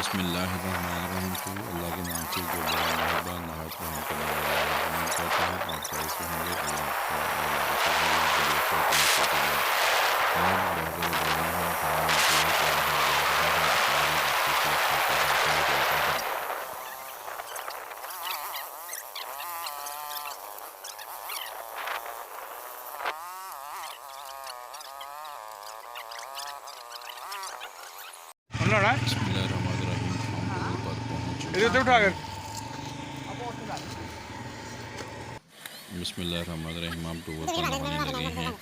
बिस्मिल्लाहिर्रहमानिर्रहीम। तो अल्लाह के नाम से जो बड़ा मेहरबान नहायत रहम करने वाला है। उम्मीद करता हूँ आप खैरियत से होंगे। अल्लाह बिस्मिल्लाहिर्रहमानिर्रहीम। हम टूर पर नहाने लगे हैं।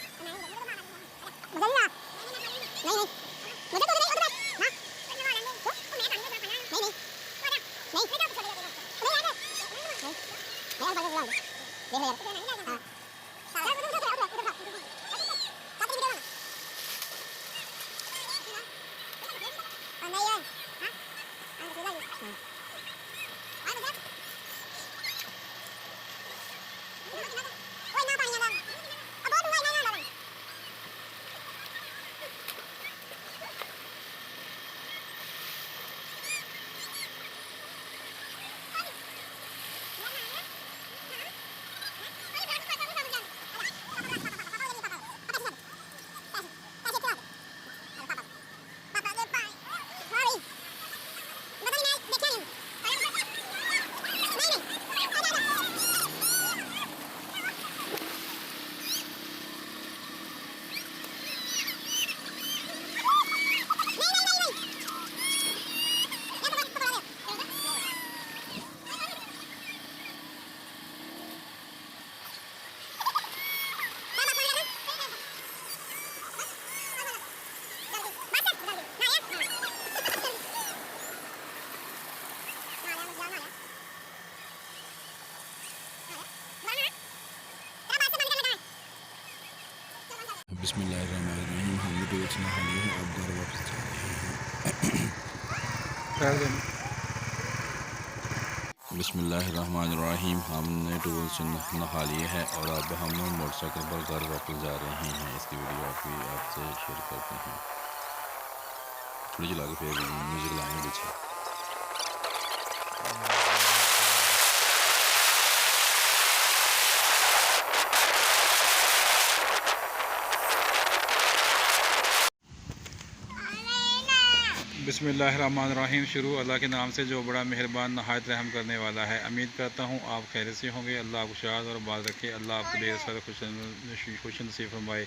बिस्मिल्लाहिर्रहमानिर्रहीम। हम वीडियो नहा लिए हैं, अब घर वापस जा रहे हैं। बिस्मिल्लाहिर्रहमानिर्रहीम। हमने टेवल से नहा लिए हैं और अब हम मोटरसाइकिल पर घर वापस जा रहे हैं। इसकी वीडियो आपसे शेयर करते हैं। थोड़ी चला के फिर म्यूज़िक लाएंगे पीछे। बिस्मिल्लाहिर्रहमानिर्रहीम। शुरू अल्लाह के नाम से जो बड़ा मेहरबान नहायत रहम करने वाला है। उम्मीद करता हूँ आप खैरियत से होंगे। अल्लाह आपको शाद और बात रखे। अल्लाह आपके लिए सर खुश नसीब फरमाए।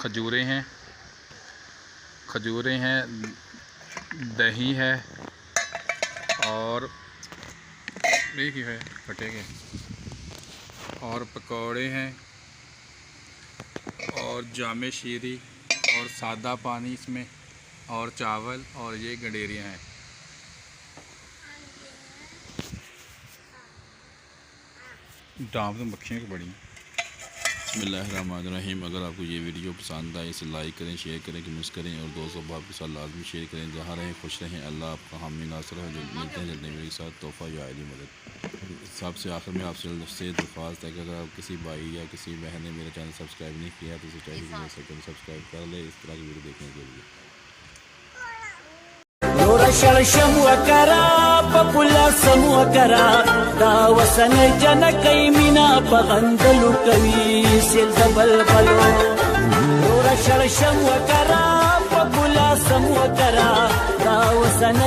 खजूरें हैं, दही है और एक ही है कटेंगे, और पकौड़े हैं और जामे शीरी और सादा पानी इसमें और चावल और ये गंडेरियाँ हैं। डाम तो मक्खियाँ की बड़ी। बिस्मिल्लाहिर्रहमानिर्रहीम। अगर आपको ये वीडियो पसंद आए इसे लाइक करें, शेयर करें, कमेंट्स करें और दोस्तों बाप के साथ लाजमी शेयर करें। जहाँ रहें खुश रहें। अल्लाह आपका हामी नासर हो। जो मिलते हैं जल्दी मेरे साथ तोहफ़ा या आली मदद। सबसे आखिर में आपसे दरख्वास्त है कि अगर आप किसी भाई या किसी बहन ने मेरा चैनल सब्सक्राइब नहीं किया तो उसे चाहिए कि मेरे सब्सक्राइब कर ले इस तरह की वीडियो देखने के लिए। शलशम वकरा पपुला सम वकरा दा वसन जनकई मिना पगंदलु कवि सिल बलबलो शलशम वकरा पपुला सम वकरा दा वसन